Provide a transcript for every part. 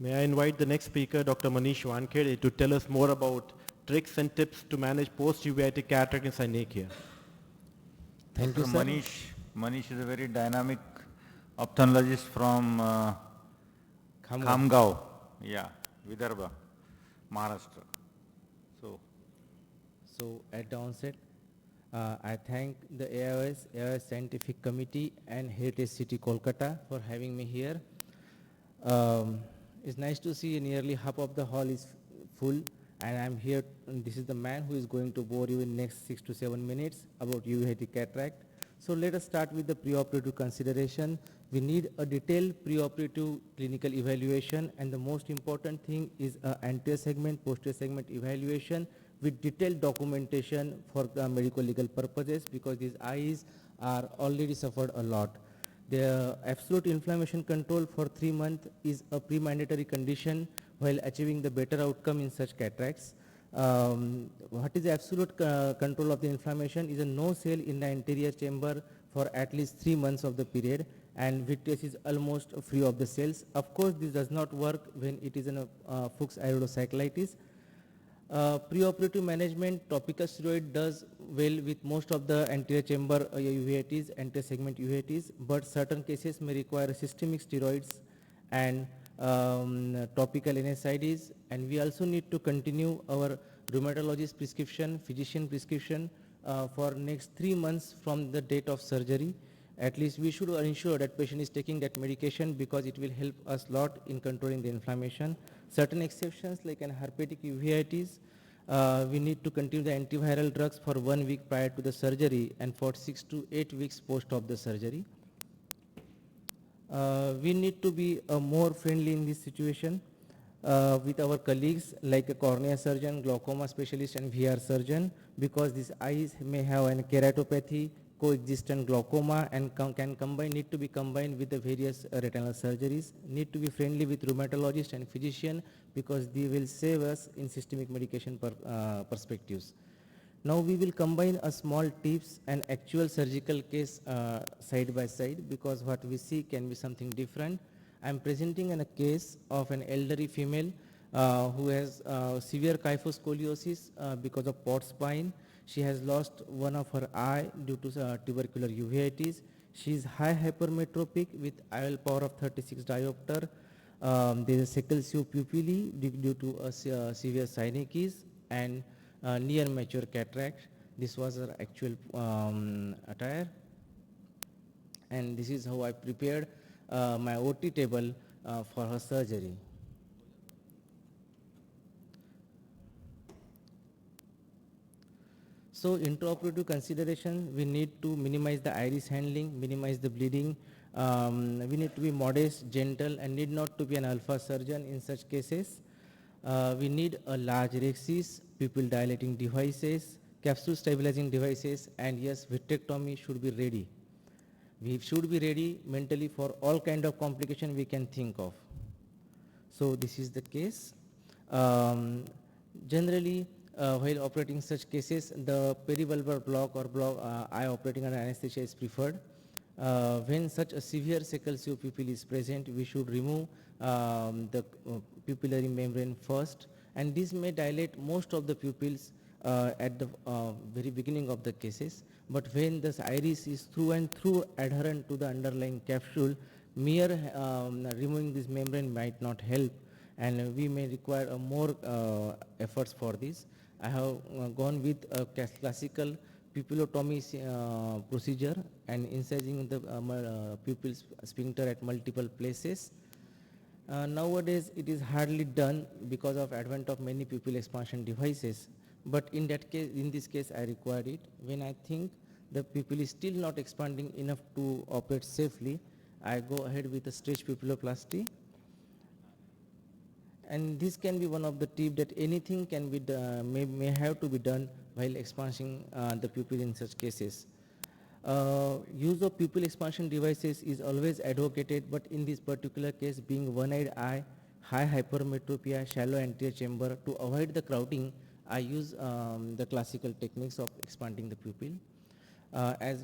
May I invite the next speaker, Dr. Manish Wankhade, to tell us more about tricks and tips to manage post-uveitic cataract in Synech here. Thank Dr. you, sir. Manish is a very dynamic ophthalmologist from Khamgaon. Vidarbha, Maharashtra. So at the onset, I thank the AIOS Scientific Committee and Heritage City Kolkata for having me here. It's nice to see nearly half of the hall is full, and I'm here. And this is the man who is going to bore you in next 6 to 7 minutes about uveitic cataract. So let us start with the preoperative consideration. We need a detailed preoperative clinical evaluation, and the most important thing is anterior segment, posterior segment evaluation with detailed documentation for medical legal purposes, because these eyes are already suffered a lot. The absolute inflammation control for 3 months is a pre-mandatory condition while achieving the better outcome in such cataracts. What is the absolute control of the inflammation is a no cell in the anterior chamber for at least 3 months of the period, and vitreous is almost free of the cells. Of course, this does not work when it is in a Fuchs iridocyclitis. Preoperative management, topical steroid does well with most of the anterior chamber uveitis, anterior segment uveitis, but certain cases may require systemic steroids and topical NSAIDs, and we also need to continue our rheumatologist prescription, physician prescription for next 3 months from the date of surgery. At least we should ensure that patient is taking that medication, because it will help us a lot in controlling the inflammation. Certain exceptions like an herpetic uveitis, we need to continue the antiviral drugs for 1 week prior to the surgery and for 6 to 8 weeks post of the surgery. We need to be more friendly in this situation with our colleagues like a cornea surgeon, glaucoma specialist and VR surgeon, because these eyes may have an keratopathy, coexistent glaucoma, and need to be combined with the various retinal surgeries. Need to be friendly with rheumatologist and physician, because they will save us in systemic medication perspectives. Now we will combine a small tips and actual surgical case side by side, because what we see can be something different. I am presenting a case of an elderly female who has severe kyphoscoliosis because of port spine. She has lost one of her eye due to tubercular uveitis. She is high hypermetropic with IOL power of 36 diopter. There is a sickle cell pupillae due to a severe synechis and near mature cataract. This was her actual attire, and this is how I prepared my OT table for her surgery. So intraoperative consideration, we need to minimize the iris handling, minimize the bleeding. We need to be modest, gentle, and need not to be an alpha surgeon in such cases. We need a large rhexis, pupil dilating devices, capsule stabilizing devices, and yes, vitrectomy should be ready. We should be ready mentally for all kind of complication we can think of. So this is the case. Generally, while operating such cases, the perivulvar block or eye operating under anesthesia is preferred. When such a severe sickle cell pupil is present, we should remove the pupillary membrane first, and this may dilate most of the pupils at the very beginning of the cases. But when the iris is through and through adherent to the underlying capsule, mere removing this membrane might not help, and we may require more efforts for this. I have gone with a classical pupillotomy procedure and incising the pupil sphincter at multiple places. Nowadays it is hardly done because of advent of many pupil expansion devices, but in this case I required it. When I think the pupil is still not expanding enough to operate safely, I go ahead with a stretch pupilloplasty. And this can be one of the tips that anything can be may have to be done while expanding the pupil in such cases. Use of pupil expansion devices is always advocated, but in this particular case, being one-eyed eye, high hypermetropia, shallow anterior chamber, to avoid the crowding, I use the classical techniques of expanding the pupil. As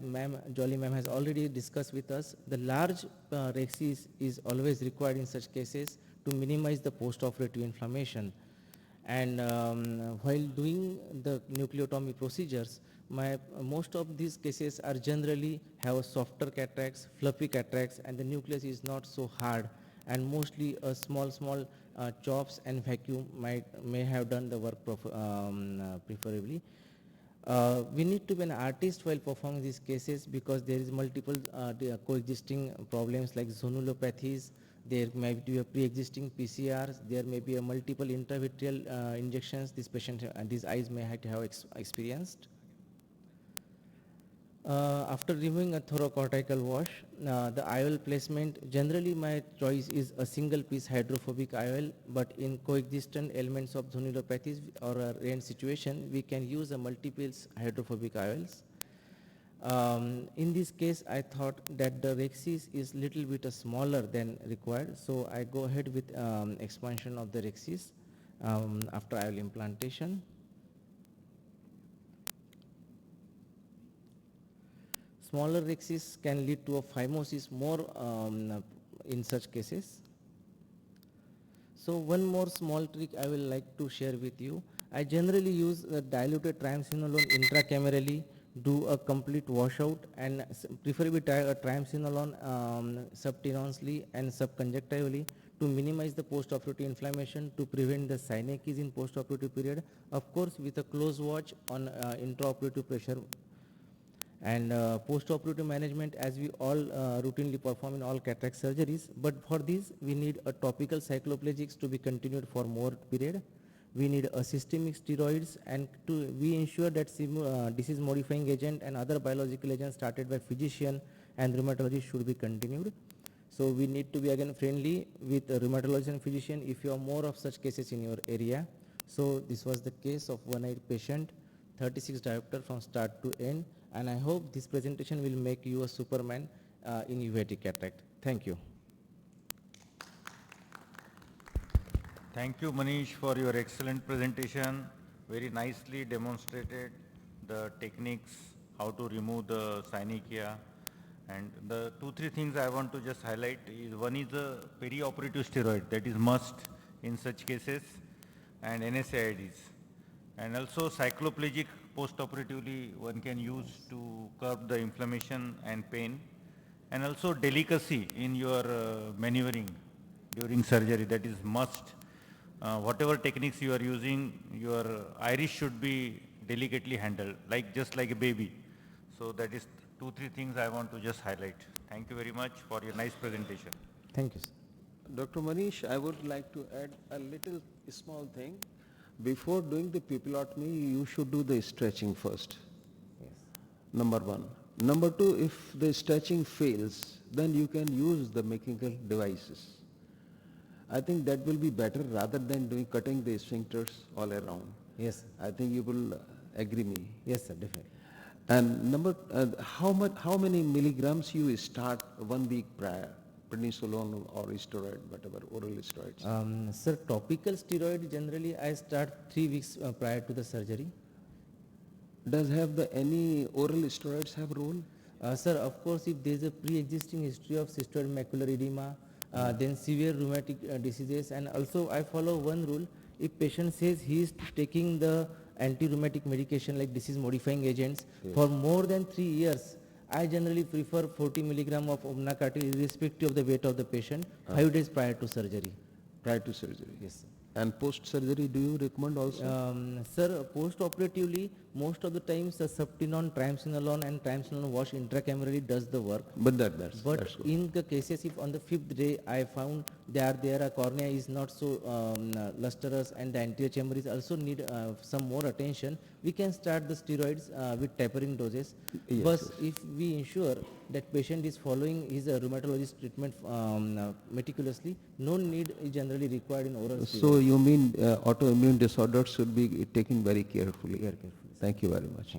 Jolly ma'am has already discussed with us, the large rhexis is always required in such cases to minimize the post-operative inflammation. And while doing the nucleotomy procedures, most of these cases are generally have softer cataracts, fluffy cataracts, and the nucleus is not so hard, and mostly a small chops and vacuum may have done the work preferably. We need to be an artist while performing these cases because there is multiple coexisting problems like zonulopathies. There may be a pre-existing PCRs. There may be a multiple intravitreal injections this patient these eyes may have to have experienced. After removing a thoracortical wash, the IOL placement, generally my choice is a single piece hydrophobic IOL, but in coexistent elements of zonulopathies or a rare situation, we can use a multi-piece hydrophobic IOLs. In this case, I thought that the rhexis is little bit smaller than required, so I go ahead with expansion of the rhexis after IOL implantation. Smaller rhexis can lead to a phimosis more in such cases. So one more small trick I will like to share with you. I generally use a diluted triamcinolone intracamerally, do a complete washout, and preferably triamcinolone subtenonsely and subconjunctivally to minimize the post-operative inflammation to prevent the Synech in post-operative period, of course with a close watch on intraoperative pressure. And post-operative management, as we all routinely perform in all cataract surgeries, but for this we need a topical cycloplegics to be continued for more period. We need a systemic steroids, and we ensure that disease modifying agent and other biological agents started by physician and rheumatologist should be continued. So we need to be again friendly with a rheumatologist and physician if you have more of such cases in your area. So this was the case of one-eyed patient, 36 diopter from start to end, and I hope this presentation will make you a superman in uveitic cataract. Thank you. Thank you, Manish, for your excellent presentation. Very nicely demonstrated the techniques, how to remove the synechia. And the 2-3 things I want to just highlight is, one is the perioperative steroid that is must in such cases, and NSAIDs. And also cycloplegic post-operatively one can use to curb the inflammation and pain. And also delicacy in your maneuvering during surgery, that is must. Whatever techniques you are using, your iris should be delicately handled, just like a baby. So that is 2-3 things I want to just highlight. Thank you very much for your nice presentation. Thank you, sir. Dr. Manish, I would like to add a little small thing. Before doing the pupillotomy, you should do the stretching first. Yes. Number one. Number two, if the stretching fails, then you can use the mechanical devices. I think that will be better rather than cutting the sphincters all around. Yes, sir. I think you will agree me. Yes, sir, definitely. And how many milligrams you start 1 week prior? Prednisolone or steroid, whatever, oral steroids. Sir, topical steroid generally I start 3 weeks prior to the surgery. Does any oral steroids have role? Sir, of course, if there is a pre-existing history of cystoid macular edema, then severe rheumatic diseases, and also I follow one rule. If patient says he is taking the anti-rheumatic medication like disease modifying agents for more than 3 years, I generally prefer 40 milligram of Wankhade irrespective of the weight of the patient 5 days prior to surgery. Prior to surgery? Yes, sir. And post-surgery, do you recommend also? Sir, post-operatively, most of the times the subtenon, triamcinolone and triamcinolone wash intracamerally does the work. But that's But good. in the cases if on the 5th day I found their cornea is not so lustrous and the anterior chamber is also need some more attention, we can start the steroids with tapering doses. Yes, But yes. if we ensure that patient is following his rheumatologist treatment meticulously, no need is generally required in oral steroids. So you mean autoimmune disorders should be taken very carefully? Very carefully. Thank you very much.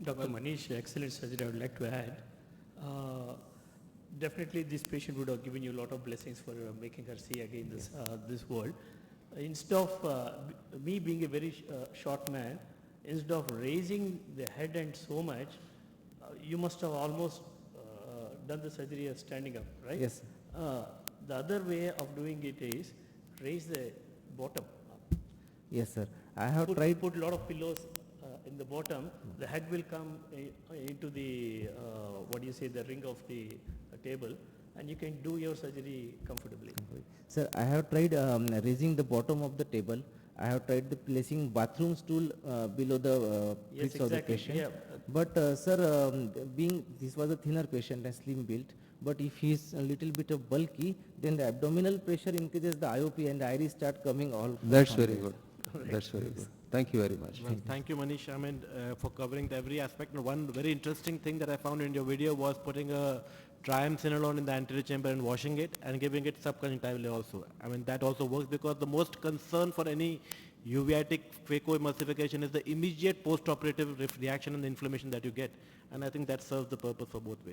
Dr. Manish, excellent surgery. I would like to add. Definitely this patient would have given you a lot of blessings for making her see again this world. Instead of me being a very short man, instead of raising the head end so much, you must have almost done the surgery as standing up, right? Yes. The other way of doing it is raise the bottom. Yes, sir. I have tried. Put a lot of pillows in the bottom. The head will come into the what do you say, the ring of the table, and you can do your surgery comfortably. Sir, I have tried raising the bottom of the table. I have tried the placing bathroom stool below the Yes, feet of the exactly. patient. Yeah. But sir, being this was a thinner patient and slim built, but if he is a little bit of bulky, then the abdominal pressure increases the IOP and the iris start coming all. That's from very there. good. That's very good. Thank you very much. Well, thank you, Manish. I mean, for covering every aspect. And one very interesting thing that I found in your video was putting a triamcinolone in the anterior chamber and washing it and giving it subconjunctivally also. I mean, that also works because the most concern for any uveitic phacoemulsification is the immediate post-operative reaction and the inflammation that you get. And I think that serves the purpose for both ways.